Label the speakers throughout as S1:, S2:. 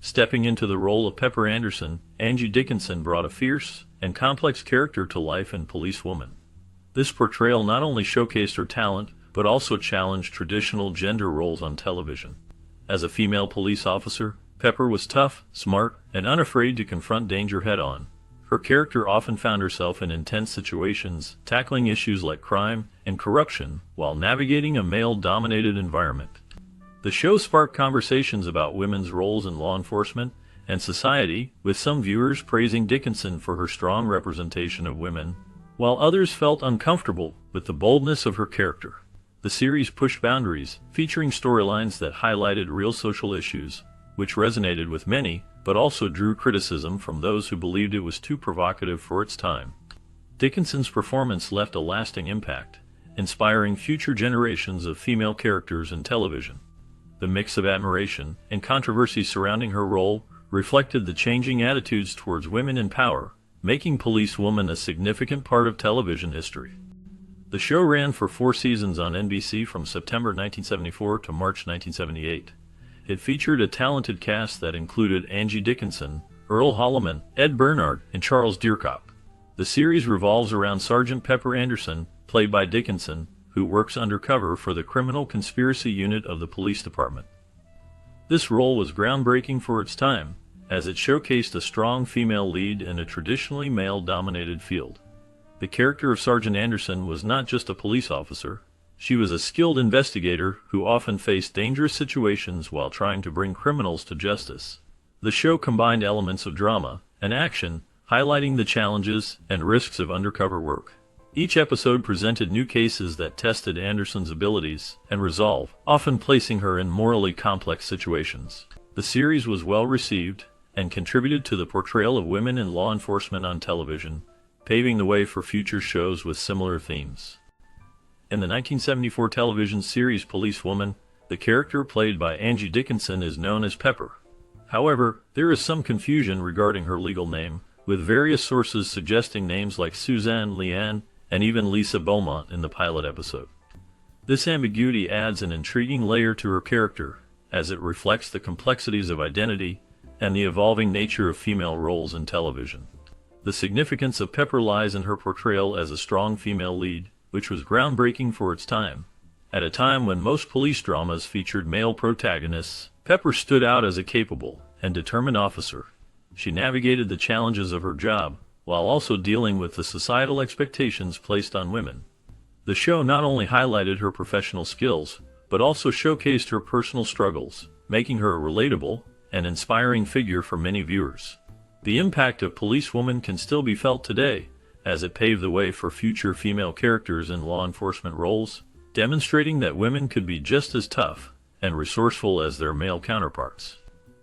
S1: Stepping into the role of Pepper Anderson, Angie Dickinson brought a fierce and complex character to life in Policewoman. This portrayal not only showcased her talent, but also challenged traditional gender roles on television. As a female police officer, Pepper was tough, smart, and unafraid to confront danger head-on. Her character often found herself in intense situations, tackling issues like crime and corruption while navigating a male-dominated environment. The show sparked conversations about women's roles in law enforcement and society, with some viewers praising Dickinson for her strong representation of women, while others felt uncomfortable with the boldness of her character. The series pushed boundaries, featuring storylines that highlighted real social issues, which resonated with many, but also drew criticism from those who believed it was too provocative for its time. Dickinson's performance left a lasting impact, inspiring future generations of female characters in television. The mix of admiration and controversy surrounding her role reflected the changing attitudes towards women in power, making Policewoman a significant part of television history. The show ran for 4 seasons on NBC from September 1974 to March 1978. It featured a talented cast that included Angie Dickinson, Earl Holliman, Ed Bernard, and Charles Deerkop. The series revolves around Sergeant Pepper Anderson, played by Dickinson, who works undercover for the Criminal Conspiracy Unit of the Police Department. This role was groundbreaking for its time, as it showcased a strong female lead in a traditionally male-dominated field. The character of Sergeant Anderson was not just a police officer. She was a skilled investigator who often faced dangerous situations while trying to bring criminals to justice. The show combined elements of drama and action, highlighting the challenges and risks of undercover work. Each episode presented new cases that tested Anderson's abilities and resolve, often placing her in morally complex situations. The series was well received and contributed to the portrayal of women in law enforcement on television, paving the way for future shows with similar themes. In the 1974 television series Policewoman, the character played by Angie Dickinson is known as Pepper. However, there is some confusion regarding her legal name, with various sources suggesting names like Suzanne, Leanne, and even Lisa Beaumont in the pilot episode. This ambiguity adds an intriguing layer to her character, as it reflects the complexities of identity and the evolving nature of female roles in television. The significance of Pepper lies in her portrayal as a strong female lead, which was groundbreaking for its time. At a time when most police dramas featured male protagonists, Pepper stood out as a capable and determined officer. She navigated the challenges of her job, while also dealing with the societal expectations placed on women. The show not only highlighted her professional skills, but also showcased her personal struggles, making her a relatable and inspiring figure for many viewers. The impact of Policewoman can still be felt today, as it paved the way for future female characters in law enforcement roles, demonstrating that women could be just as tough and resourceful as their male counterparts.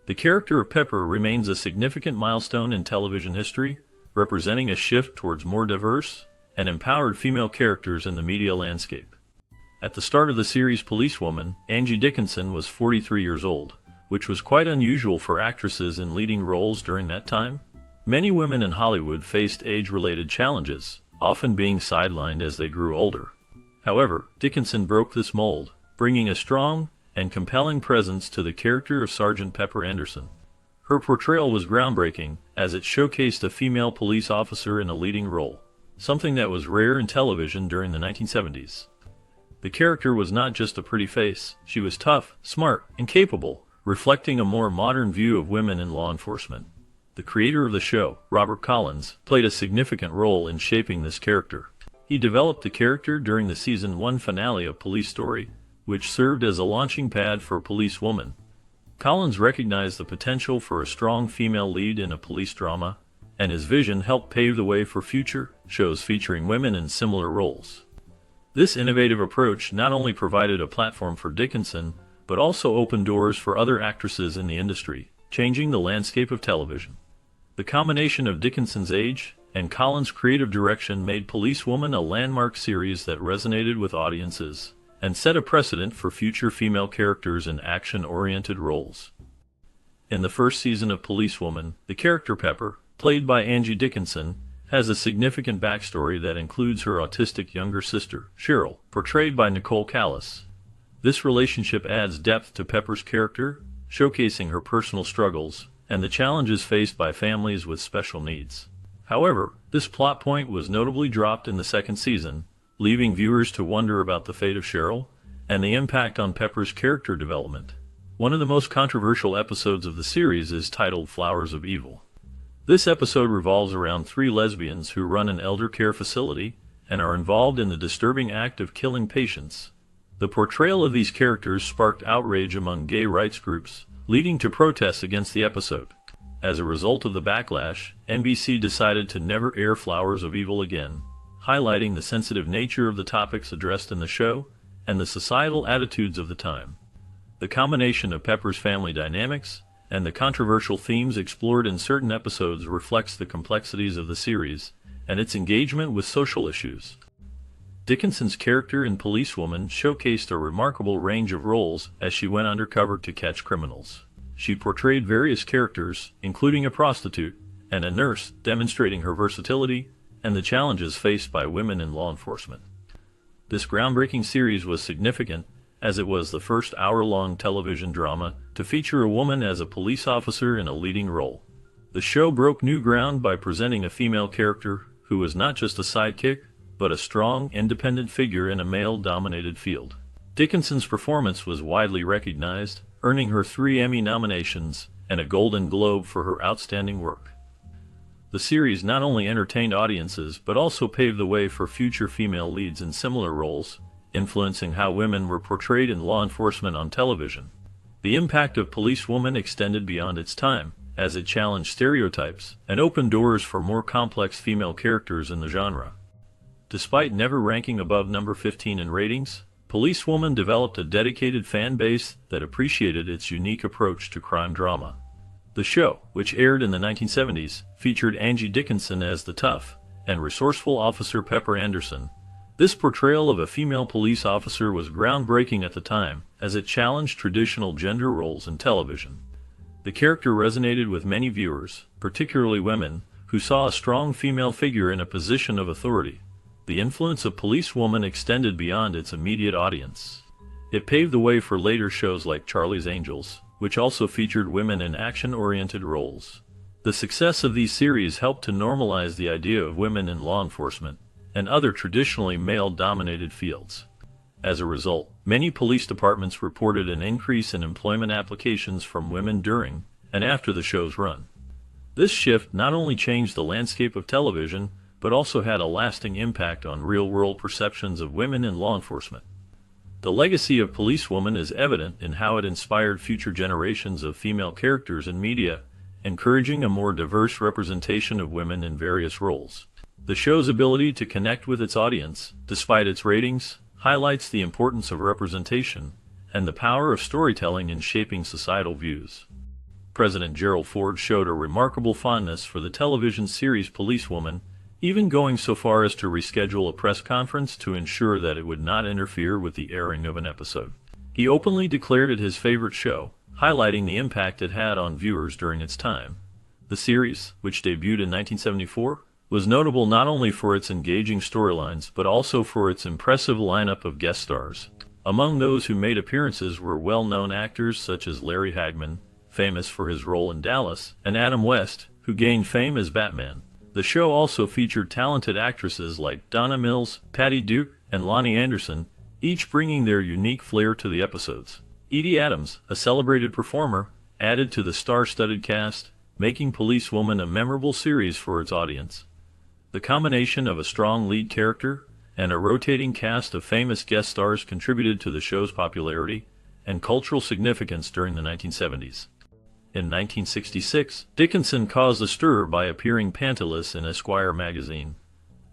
S1: The character of Pepper remains a significant milestone in television history, representing a shift towards more diverse and empowered female characters in the media landscape. At the start of the series Policewoman, Angie Dickinson was 43 years old, which was quite unusual for actresses in leading roles during that time. Many women in Hollywood faced age-related challenges, often being sidelined as they grew older. However, Dickinson broke this mold, bringing a strong and compelling presence to the character of Sergeant Pepper Anderson. Her portrayal was groundbreaking, as it showcased a female police officer in a leading role, something that was rare in television during the 1970s. The character was not just a pretty face, she was tough, smart, and capable, reflecting a more modern view of women in law enforcement. The creator of the show, Robert Collins, played a significant role in shaping this character. He developed the character during the Season 1 finale of Police Story, which served as a launching pad for Policewoman. Collins recognized the potential for a strong female lead in a police drama, and his vision helped pave the way for future shows featuring women in similar roles. This innovative approach not only provided a platform for Dickinson, but also opened doors for other actresses in the industry, changing the landscape of television. The combination of Dickinson's age and Collins' creative direction made Policewoman a landmark series that resonated with audiences and set a precedent for future female characters in action-oriented roles. In the first season of Policewoman, the character Pepper, played by Angie Dickinson, has a significant backstory that includes her autistic younger sister, Cheryl, portrayed by Nicole Callis. This relationship adds depth to Pepper's character, showcasing her personal struggles and the challenges faced by families with special needs. However, this plot point was notably dropped in the second season, leaving viewers to wonder about the fate of Cheryl and the impact on Pepper's character development. One of the most controversial episodes of the series is titled Flowers of Evil. This episode revolves around three lesbians who run an elder care facility and are involved in the disturbing act of killing patients. The portrayal of these characters sparked outrage among gay rights groups, leading to protests against the episode. As a result of the backlash, NBC decided to never air Flowers of Evil again, highlighting the sensitive nature of the topics addressed in the show and the societal attitudes of the time. The combination of Pepper's family dynamics and the controversial themes explored in certain episodes reflects the complexities of the series and its engagement with social issues. Dickinson's character in Policewoman showcased a remarkable range of roles as she went undercover to catch criminals. She portrayed various characters, including a prostitute and a nurse, demonstrating her versatility and the challenges faced by women in law enforcement. This groundbreaking series was significant as it was the first hour-long television drama to feature a woman as a police officer in a leading role. The show broke new ground by presenting a female character who was not just a sidekick, but a strong, independent figure in a male-dominated field. Dickinson's performance was widely recognized, earning her 3 Emmy nominations and a Golden Globe for her outstanding work. The series not only entertained audiences but also paved the way for future female leads in similar roles, influencing how women were portrayed in law enforcement on television. The impact of Policewoman extended beyond its time, as it challenged stereotypes and opened doors for more complex female characters in the genre. Despite never ranking above number 15 in ratings, Policewoman developed a dedicated fan base that appreciated its unique approach to crime drama. The show, which aired in the 1970s, featured Angie Dickinson as the tough and resourceful officer Pepper Anderson. This portrayal of a female police officer was groundbreaking at the time, as it challenged traditional gender roles in television. The character resonated with many viewers, particularly women, who saw a strong female figure in a position of authority. The influence of Policewoman extended beyond its immediate audience. It paved the way for later shows like Charlie's Angels, which also featured women in action-oriented roles. The success of these series helped to normalize the idea of women in law enforcement and other traditionally male-dominated fields. As a result, many police departments reported an increase in employment applications from women during and after the show's run. This shift not only changed the landscape of television, but also had a lasting impact on real-world perceptions of women in law enforcement. The legacy of Policewoman is evident in how it inspired future generations of female characters in media, encouraging a more diverse representation of women in various roles. The show's ability to connect with its audience, despite its ratings, highlights the importance of representation and the power of storytelling in shaping societal views. President Gerald Ford showed a remarkable fondness for the television series Policewoman, even going so far as to reschedule a press conference to ensure that it would not interfere with the airing of an episode. He openly declared it his favorite show, highlighting the impact it had on viewers during its time. The series, which debuted in 1974, was notable not only for its engaging storylines but also for its impressive lineup of guest stars. Among those who made appearances were well-known actors such as Larry Hagman, famous for his role in Dallas, and Adam West, who gained fame as Batman. The show also featured talented actresses like Donna Mills, Patty Duke, and Lonnie Anderson, each bringing their unique flair to the episodes. Edie Adams, a celebrated performer, added to the star-studded cast, making Policewoman a memorable series for its audience. The combination of a strong lead character and a rotating cast of famous guest stars contributed to the show's popularity and cultural significance during the 1970s. In 1966, Dickinson caused a stir by appearing pantless in Esquire magazine.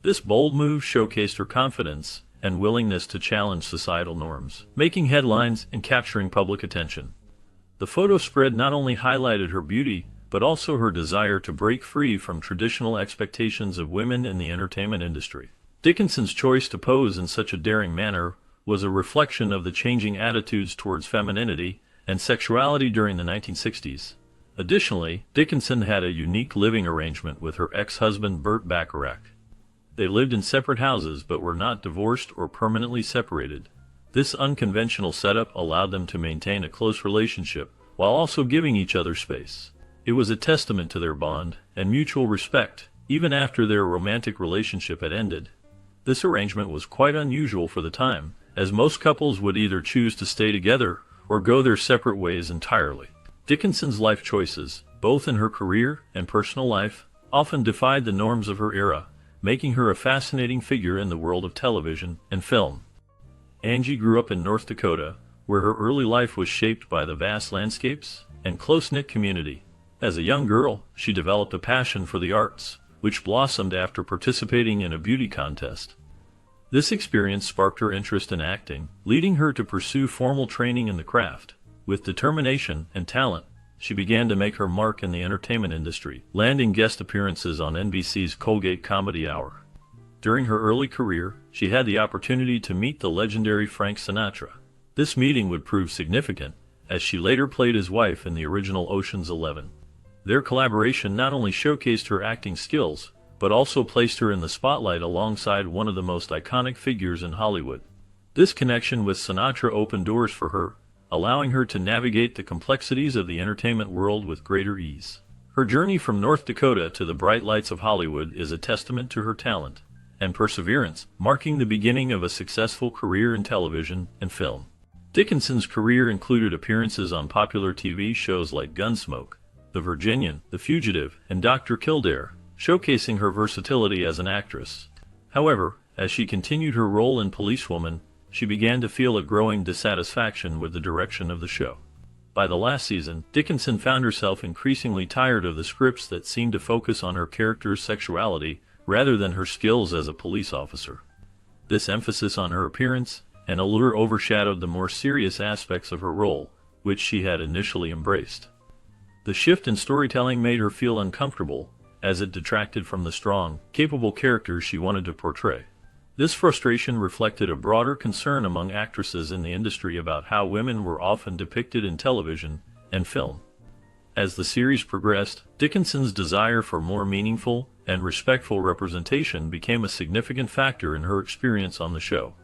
S1: This bold move showcased her confidence and willingness to challenge societal norms, making headlines and capturing public attention. The photo spread not only highlighted her beauty, but also her desire to break free from traditional expectations of women in the entertainment industry. Dickinson's choice to pose in such a daring manner was a reflection of the changing attitudes towards femininity and sexuality during the 1960s. Additionally, Dickinson had a unique living arrangement with her ex-husband Burt Bacharach. They lived in separate houses but were not divorced or permanently separated. This unconventional setup allowed them to maintain a close relationship while also giving each other space. It was a testament to their bond and mutual respect, even after their romantic relationship had ended. This arrangement was quite unusual for the time, as most couples would either choose to stay together or go their separate ways entirely. Dickinson's life choices, both in her career and personal life, often defied the norms of her era, making her a fascinating figure in the world of television and film. Angie grew up in North Dakota, where her early life was shaped by the vast landscapes and close-knit community. As a young girl, she developed a passion for the arts, which blossomed after participating in a beauty contest. This experience sparked her interest in acting, leading her to pursue formal training in the craft. With determination and talent, she began to make her mark in the entertainment industry, landing guest appearances on NBC's Colgate Comedy Hour. During her early career, she had the opportunity to meet the legendary Frank Sinatra. This meeting would prove significant, as she later played his wife in the original Ocean's 11. Their collaboration not only showcased her acting skills, but also placed her in the spotlight alongside one of the most iconic figures in Hollywood. This connection with Sinatra opened doors for her, allowing her to navigate the complexities of the entertainment world with greater ease. Her journey from North Dakota to the bright lights of Hollywood is a testament to her talent and perseverance, marking the beginning of a successful career in television and film. Dickinson's career included appearances on popular TV shows like Gunsmoke, The Virginian, The Fugitive, and Dr. Kildare, showcasing her versatility as an actress. However, as she continued her role in Policewoman, she began to feel a growing dissatisfaction with the direction of the show. By the last season, Dickinson found herself increasingly tired of the scripts that seemed to focus on her character's sexuality rather than her skills as a police officer. This emphasis on her appearance and allure overshadowed the more serious aspects of her role, which she had initially embraced. The shift in storytelling made her feel uncomfortable, as it detracted from the strong, capable characters she wanted to portray. This frustration reflected a broader concern among actresses in the industry about how women were often depicted in television and film. As the series progressed, Dickinson's desire for more meaningful and respectful representation became a significant factor in her experience on the show.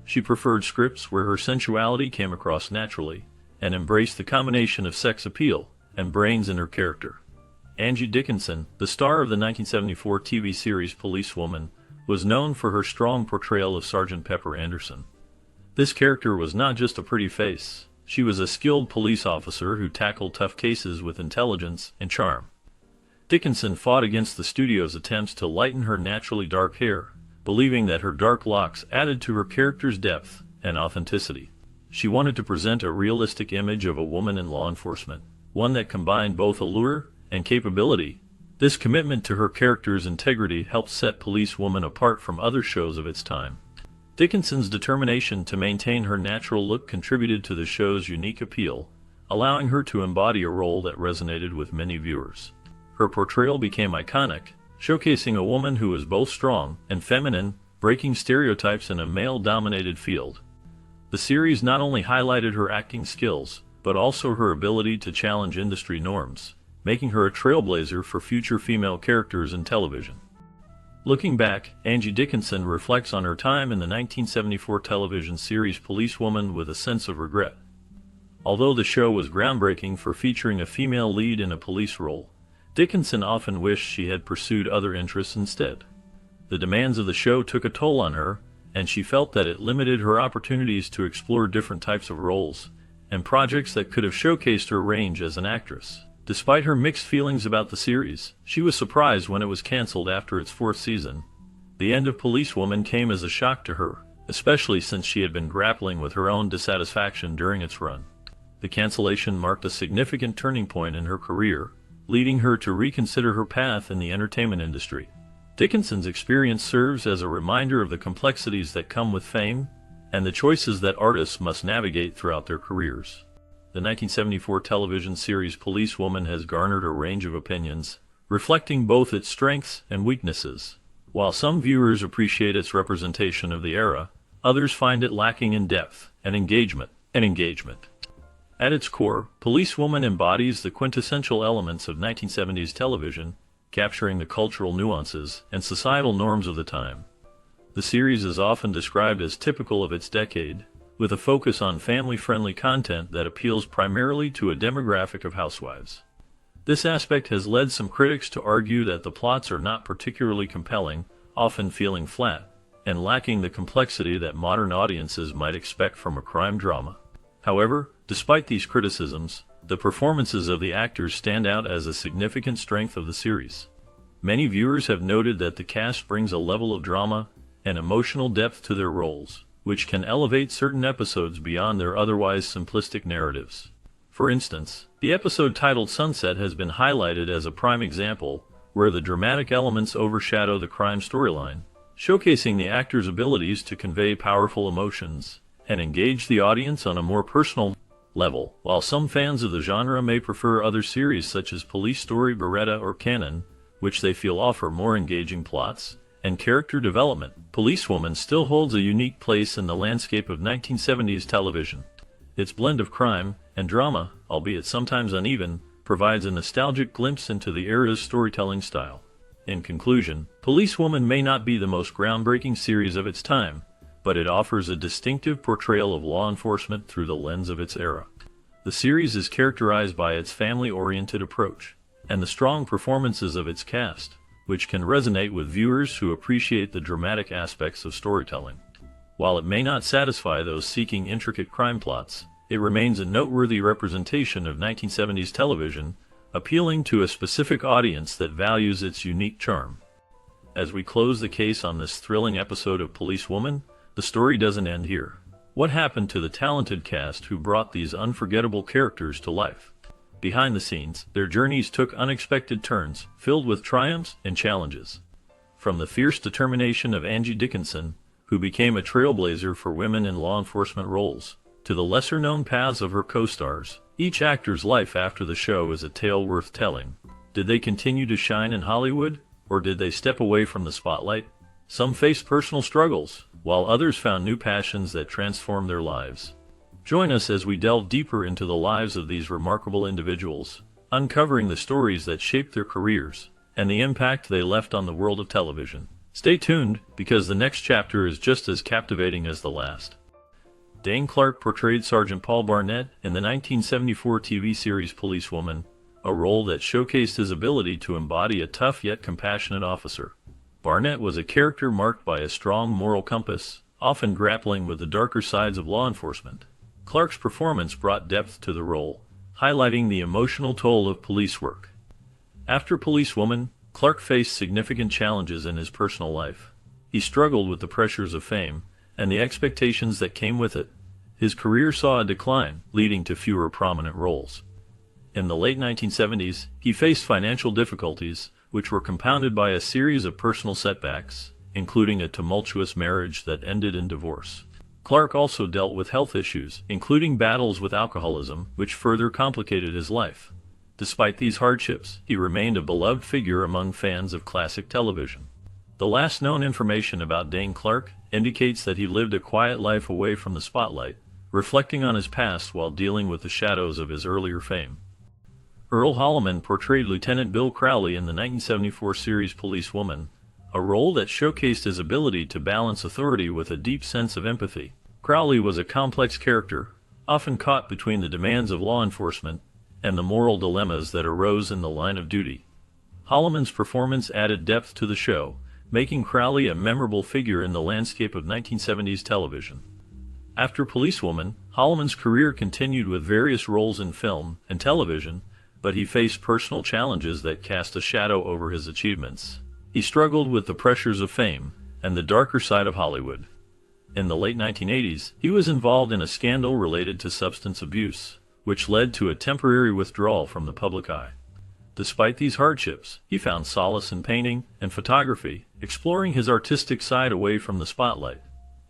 S1: She preferred scripts where her sensuality came across naturally and embraced the combination of sex appeal and brains in her character. Angie Dickinson, the star of the 1974 TV series Policewoman, was known for her strong portrayal of Sergeant Pepper Anderson. This character was not just a pretty face. She was a skilled police officer who tackled tough cases with intelligence and charm. Dickinson fought against the studio's attempts to lighten her naturally dark hair, believing that her dark locks added to her character's depth and authenticity. She wanted to present a realistic image of a woman in law enforcement, one that combined both allure and capability. This commitment to her character's integrity helped set Policewoman apart from other shows of its time. Dickinson's determination to maintain her natural look contributed to the show's unique appeal, allowing her to embody a role that resonated with many viewers. Her portrayal became iconic, showcasing a woman who was both strong and feminine, breaking stereotypes in a male-dominated field. The series not only highlighted her acting skills, but also her ability to challenge industry norms, making her a trailblazer for future female characters in television. Looking back, Angie Dickinson reflects on her time in the 1974 television series Policewoman with a sense of regret. Although the show was groundbreaking for featuring a female lead in a police role, Dickinson often wished she had pursued other interests instead. The demands of the show took a toll on her, and she felt that it limited her opportunities to explore different types of roles and projects that could have showcased her range as an actress. Despite her mixed feelings about the series, she was surprised when it was canceled after its fourth season. The end of Policewoman came as a shock to her, especially since she had been grappling with her own dissatisfaction during its run. The cancellation marked a significant turning point in her career, leading her to reconsider her path in the entertainment industry. Dickinson's experience serves as a reminder of the complexities that come with fame and the choices that artists must navigate throughout their careers. The 1974 television series Policewoman has garnered a range of opinions, reflecting both its strengths and weaknesses. While some viewers appreciate its representation of the era, others find it lacking in depth and engagement. At its core, Policewoman embodies the quintessential elements of 1970s television, capturing the cultural nuances and societal norms of the time. The series is often described as typical of its decade, with a focus on family-friendly content that appeals primarily to a demographic of housewives. This aspect has led some critics to argue that the plots are not particularly compelling, often feeling flat, and lacking the complexity that modern audiences might expect from a crime drama. However, despite these criticisms, the performances of the actors stand out as a significant strength of the series. Many viewers have noted that the cast brings a level of drama and emotional depth to their roles, which can elevate certain episodes beyond their otherwise simplistic narratives. For instance, the episode titled Sunset has been highlighted as a prime example, where the dramatic elements overshadow the crime storyline, showcasing the actors' abilities to convey powerful emotions and engage the audience on a more personal level. While some fans of the genre may prefer other series such as Police Story, Beretta, or Canon, which they feel offer more engaging plots and character development, Policewoman still holds a unique place in the landscape of 1970s television. Its blend of crime and drama, albeit sometimes uneven, provides a nostalgic glimpse into the era's storytelling style. In conclusion, Policewoman may not be the most groundbreaking series of its time, but it offers a distinctive portrayal of law enforcement through the lens of its era. The series is characterized by its family-oriented approach and the strong performances of its cast, which can resonate with viewers who appreciate the dramatic aspects of storytelling. While it may not satisfy those seeking intricate crime plots, it remains a noteworthy representation of 1970s television, appealing to a specific audience that values its unique charm. As we close the case on this thrilling episode of Policewoman, the story doesn't end here. What happened to the talented cast who brought these unforgettable characters to life? Behind the scenes, their journeys took unexpected turns, filled with triumphs and challenges. From the fierce determination of Angie Dickinson, who became a trailblazer for women in law enforcement roles, to the lesser-known paths of her co-stars, each actor's life after the show is a tale worth telling. Did they continue to shine in Hollywood, or did they step away from the spotlight? Some faced personal struggles, while others found new passions that transformed their lives. Join us as we delve deeper into the lives of these remarkable individuals, uncovering the stories that shaped their careers and the impact they left on the world of television. Stay tuned, because the next chapter is just as captivating as the last. Dane Clark portrayed Sergeant Paul Barnett in the 1974 TV series Policewoman, a role that showcased his ability to embody a tough yet compassionate officer. Barnett was a character marked by a strong moral compass, often grappling with the darker sides of law enforcement. Clark's performance brought depth to the role, highlighting the emotional toll of police work. After Policewoman, Clark faced significant challenges in his personal life. He struggled with the pressures of fame and the expectations that came with it. His career saw a decline, leading to fewer prominent roles. In the late 1970s, he faced financial difficulties, which were compounded by a series of personal setbacks, including a tumultuous marriage that ended in divorce. Clark also dealt with health issues, including battles with alcoholism, which further complicated his life. Despite these hardships, he remained a beloved figure among fans of classic television. The last known information about Dane Clark indicates that he lived a quiet life away from the spotlight, reflecting on his past while dealing with the shadows of his earlier fame. Earl Holliman portrayed Lieutenant Bill Crowley in the 1974 series Policewoman, a role that showcased his ability to balance authority with a deep sense of empathy. Crowley was a complex character, often caught between the demands of law enforcement and the moral dilemmas that arose in the line of duty. Holliman's performance added depth to the show, making Crowley a memorable figure in the landscape of 1970s television. After Policewoman, Holliman's career continued with various roles in film and television, but he faced personal challenges that cast a shadow over his achievements. He struggled with the pressures of fame and the darker side of Hollywood. In the late 1980s, he was involved in a scandal related to substance abuse, which led to a temporary withdrawal from the public eye. Despite these hardships, he found solace in painting and photography, exploring his artistic side away from the spotlight.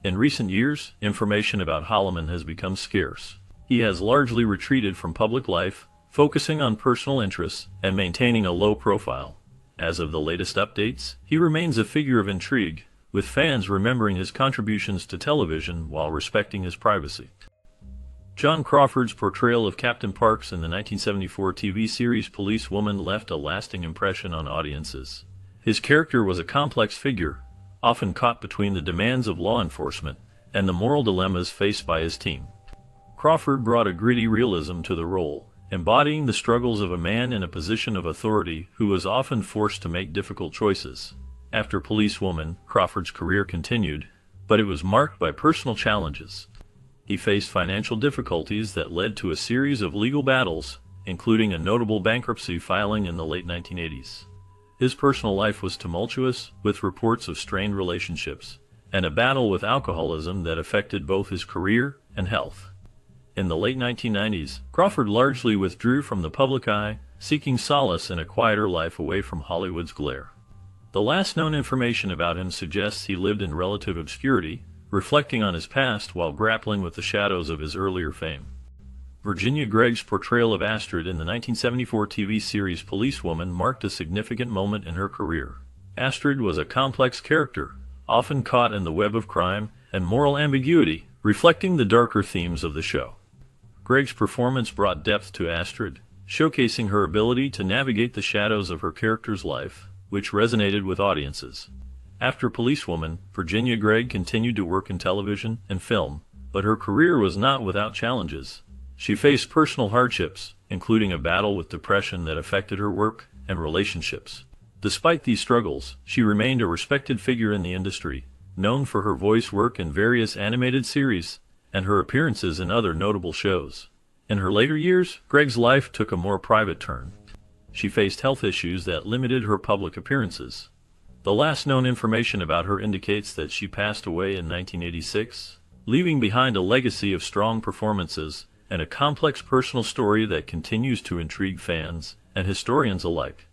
S1: In recent years, information about Holliman has become scarce. He has largely retreated from public life, focusing on personal interests and maintaining a low profile. As of the latest updates, he remains a figure of intrigue, with fans remembering his contributions to television while respecting his privacy. John Crawford's portrayal of Captain Parks in the 1974 TV series Policewoman left a lasting impression on audiences. His character was a complex figure, often caught between the demands of law enforcement and the moral dilemmas faced by his team. Crawford brought a gritty realism to the role, embodying the struggles of a man in a position of authority who was often forced to make difficult choices. After Policewoman, Crawford's career continued, but it was marked by personal challenges. He faced financial difficulties that led to a series of legal battles, including a notable bankruptcy filing in the late 1980s. His personal life was tumultuous, with reports of strained relationships, and a battle with alcoholism that affected both his career and health. In the late 1990s, Crawford largely withdrew from the public eye, seeking solace in a quieter life away from Hollywood's glare. The last known information about him suggests he lived in relative obscurity, reflecting on his past while grappling with the shadows of his earlier fame. Virginia Gregg's portrayal of Astrid in the 1974 TV series Policewoman marked a significant moment in her career. Astrid was a complex character, often caught in the web of crime and moral ambiguity, reflecting the darker themes of the show. Gregg's performance brought depth to Astrid, showcasing her ability to navigate the shadows of her character's life, which resonated with audiences. After Policewoman, Virginia Gregg continued to work in television and film, but her career was not without challenges. She faced personal hardships, including a battle with depression that affected her work and relationships. Despite these struggles, she remained a respected figure in the industry, known for her voice work in various animated series and her appearances in other notable shows. In her later years, Gregg's life took a more private turn. She faced health issues that limited her public appearances. The last known information about her indicates that she passed away in 1986, leaving behind a legacy of strong performances and a complex personal story that continues to intrigue fans and historians alike.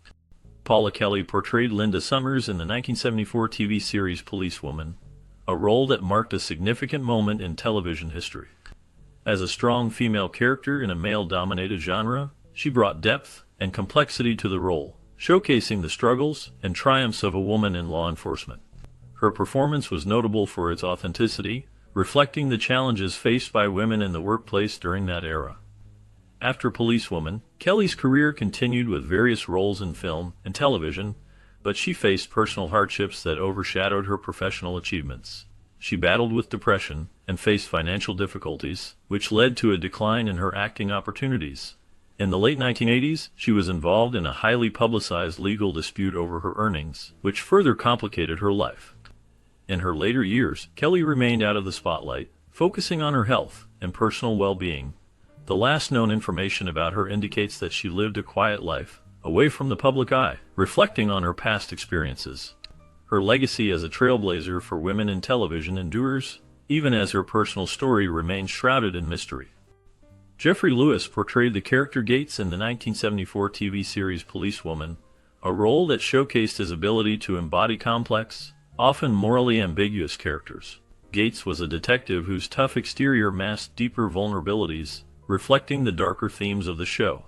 S1: Paula Kelly portrayed Linda Summers in the 1974 TV series Policewoman, a role that marked a significant moment in television history. As a strong female character in a male-dominated genre, she brought depth and complexity to the role, showcasing the struggles and triumphs of a woman in law enforcement. Her performance was notable for its authenticity, reflecting the challenges faced by women in the workplace during that era. After Policewoman, Kelly's career continued with various roles in film and television, but she faced personal hardships that overshadowed her professional achievements. She battled with depression and faced financial difficulties, which led to a decline in her acting opportunities. In the late 1980s, she was involved in a highly publicized legal dispute over her earnings, which further complicated her life. In her later years, Kelly remained out of the spotlight, focusing on her health and personal well-being. The last known information about her indicates that she lived a quiet life, away from the public eye, reflecting on her past experiences. Her legacy as a trailblazer for women in television endures, even as her personal story remains shrouded in mystery. Jeffrey Lewis portrayed the character Gates in the 1974 TV series Policewoman, a role that showcased his ability to embody complex, often morally ambiguous characters. Gates was a detective whose tough exterior masked deeper vulnerabilities, reflecting the darker themes of the show.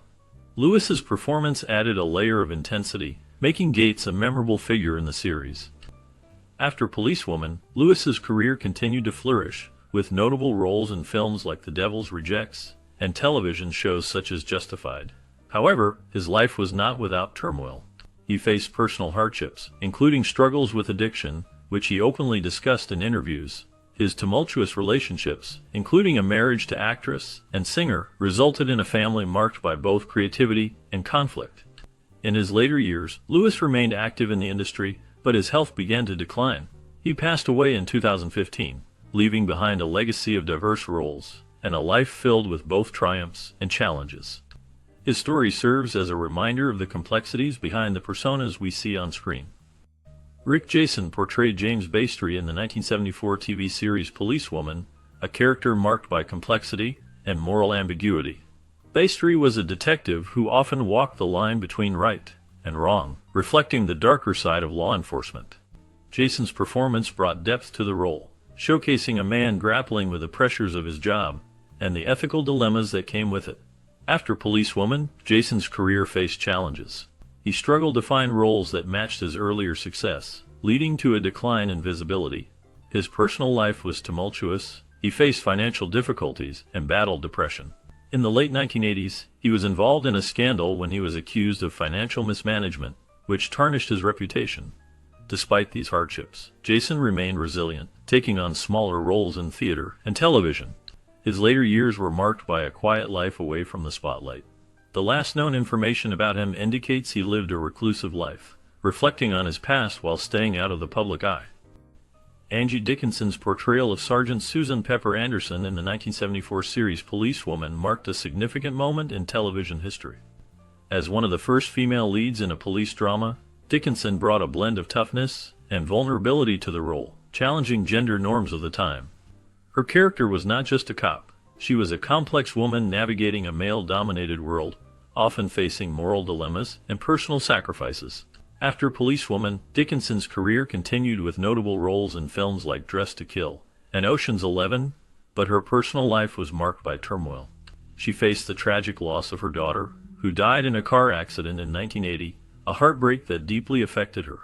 S1: Lewis's performance added a layer of intensity, making Gates a memorable figure in the series. After Policewoman, Lewis's career continued to flourish, with notable roles in films like The Devil's Rejects and television shows such as Justified. However, his life was not without turmoil. He faced personal hardships, including struggles with addiction, which he openly discussed in interviews. His tumultuous relationships, including a marriage to actress and singer, resulted in a family marked by both creativity and conflict. In his later years, Lewis remained active in the industry, but his health began to decline. He passed away in 2015, leaving behind a legacy of diverse roles and a life filled with both triumphs and challenges. His story serves as a reminder of the complexities behind the personas we see on screen. Rick Jason portrayed James Bastry in the 1974 TV series Policewoman, a character marked by complexity and moral ambiguity. Bastry was a detective who often walked the line between right and wrong, reflecting the darker side of law enforcement. Jason's performance brought depth to the role, showcasing a man grappling with the pressures of his job and the ethical dilemmas that came with it. After Policewoman, Jason's career faced challenges. He struggled to find roles that matched his earlier success, leading to a decline in visibility. His personal life was tumultuous, he faced financial difficulties, and battled depression. In the late 1980s, he was involved in a scandal when he was accused of financial mismanagement, which tarnished his reputation. Despite these hardships, Jason remained resilient, taking on smaller roles in theater and television. His later years were marked by a quiet life away from the spotlight. The last known information about him indicates he lived a reclusive life, reflecting on his past while staying out of the public eye. Angie Dickinson's portrayal of Sergeant Susan Pepper Anderson in the 1974 series Policewoman marked a significant moment in television history. As one of the first female leads in a police drama, Dickinson brought a blend of toughness and vulnerability to the role, challenging gender norms of the time. Her character was not just a cop. She was a complex woman navigating a male-dominated world, often facing moral dilemmas and personal sacrifices. After Policewoman, Dickinson's career continued with notable roles in films like Dressed to Kill and Ocean's 11, but her personal life was marked by turmoil. She faced the tragic loss of her daughter, who died in a car accident in 1980, a heartbreak that deeply affected her.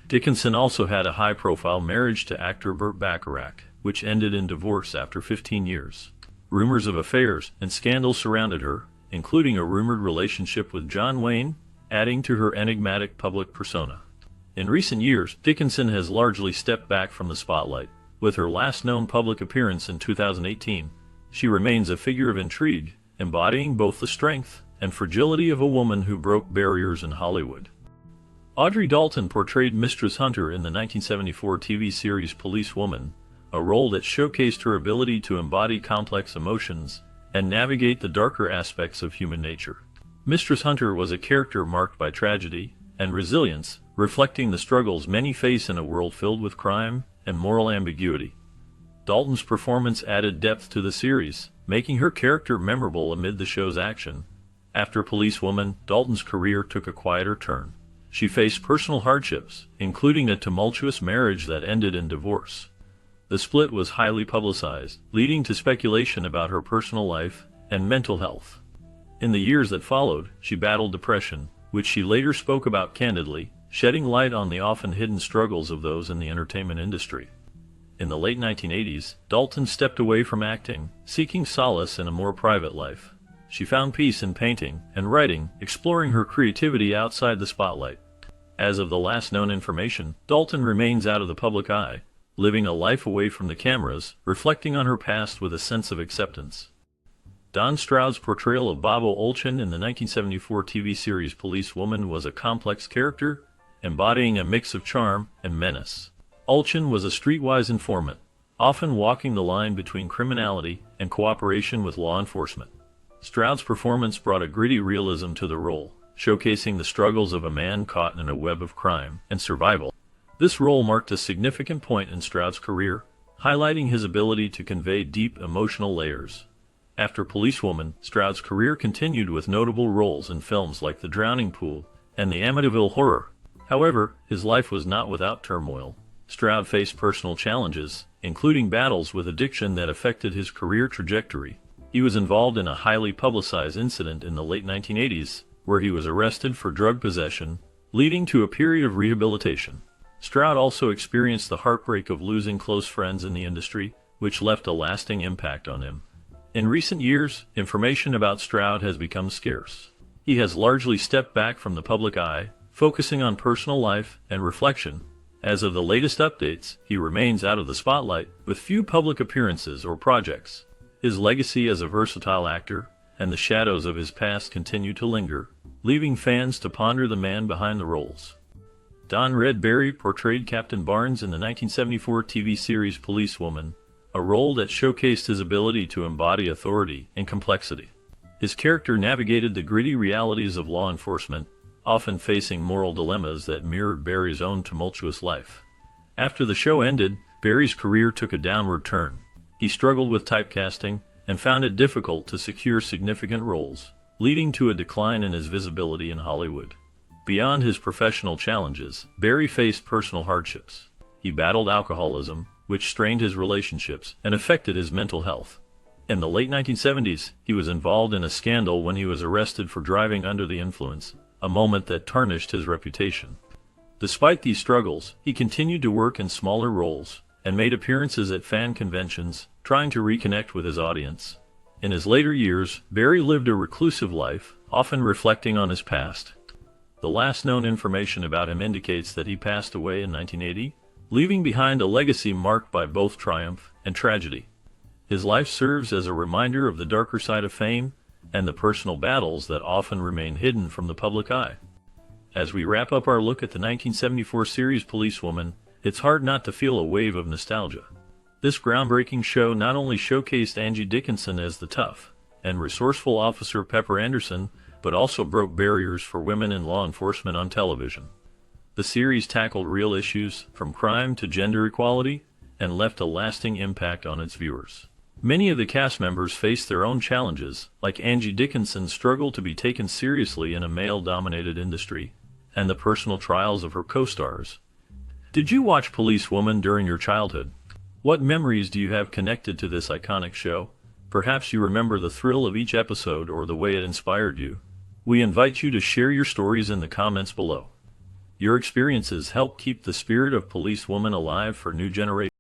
S1: Dickinson also had a high-profile marriage to actor Burt Bacharach, which ended in divorce after 15 years. Rumors of affairs and scandals surrounded her, including a rumored relationship with John Wayne, adding to her enigmatic public persona. In recent years, Dickinson has largely stepped back from the spotlight. With her last known public appearance in 2018, she remains a figure of intrigue, embodying both the strength and fragility of a woman who broke barriers in Hollywood. Audrey Dalton portrayed Mistress Hunter in the 1974 TV series Policewoman, a role that showcased her ability to embody complex emotions and navigate the darker aspects of human nature. Mistress Hunter was a character marked by tragedy and resilience, reflecting the struggles many face in a world filled with crime and moral ambiguity. Dalton's performance added depth to the series, making her character memorable amid the show's action. After Policewoman, Dalton's career took a quieter turn. She faced personal hardships, including a tumultuous marriage that ended in divorce. The split was highly publicized, leading to speculation about her personal life and mental health. In the years that followed, she battled depression, which she later spoke about candidly, shedding light on the often hidden struggles of those in the entertainment industry. In the late 1980s, Dalton stepped away from acting, seeking solace in a more private life. She found peace in painting and writing, exploring her creativity outside the spotlight. As of the last known information, Dalton remains out of the public eye, living a life away from the cameras, reflecting on her past with a sense of acceptance. Don Stroud's portrayal of Bobo Olchin in the 1974 TV series Policewoman was a complex character, embodying a mix of charm and menace. Olchin was a streetwise informant, often walking the line between criminality and cooperation with law enforcement. Stroud's performance brought a gritty realism to the role, showcasing the struggles of a man caught in a web of crime and survival. This role marked a significant point in Stroud's career, highlighting his ability to convey deep emotional layers. After Policewoman, Stroud's career continued with notable roles in films like The Drowning Pool and The Amityville Horror. However, his life was not without turmoil. Stroud faced personal challenges, including battles with addiction that affected his career trajectory. He was involved in a highly publicized incident in the late 1980s, where he was arrested for drug possession, leading to a period of rehabilitation. Stroud also experienced the heartbreak of losing close friends in the industry, which left a lasting impact on him. In recent years, information about Stroud has become scarce. He has largely stepped back from the public eye, focusing on personal life and reflection. As of the latest updates, he remains out of the spotlight, with few public appearances or projects. His legacy as a versatile actor and the shadows of his past continue to linger, leaving fans to ponder the man behind the roles. Don Red Barry portrayed Captain Barnes in the 1974 TV series Policewoman, a role that showcased his ability to embody authority and complexity. His character navigated the gritty realities of law enforcement, often facing moral dilemmas that mirrored Barry's own tumultuous life. After the show ended, Barry's career took a downward turn. He struggled with typecasting and found it difficult to secure significant roles, leading to a decline in his visibility in Hollywood. Beyond his professional challenges, Barry faced personal hardships. He battled alcoholism, which strained his relationships and affected his mental health. In the late 1970s, he was involved in a scandal when he was arrested for driving under the influence, a moment that tarnished his reputation. Despite these struggles, he continued to work in smaller roles and made appearances at fan conventions, trying to reconnect with his audience. In his later years, Barry lived a reclusive life, often reflecting on his past. The last known information about him indicates that he passed away in 1980, leaving behind a legacy marked by both triumph and tragedy. His life serves as a reminder of the darker side of fame and the personal battles that often remain hidden from the public eye. As we wrap up our look at the 1974 series Policewoman, it's hard not to feel a wave of nostalgia. This groundbreaking show not only showcased Angie Dickinson as the tough and resourceful Officer Pepper Anderson, but also broke barriers for women in law enforcement on television. The series tackled real issues, from crime to gender equality, and left a lasting impact on its viewers. Many of the cast members faced their own challenges, like Angie Dickinson struggled to be taken seriously in a male-dominated industry, and the personal trials of her co-stars. Did you watch Policewoman during your childhood? What memories do you have connected to this iconic show? Perhaps you remember the thrill of each episode or the way it inspired you. We invite you to share your stories in the comments below. Your experiences help keep the spirit of Policewoman alive for new generations.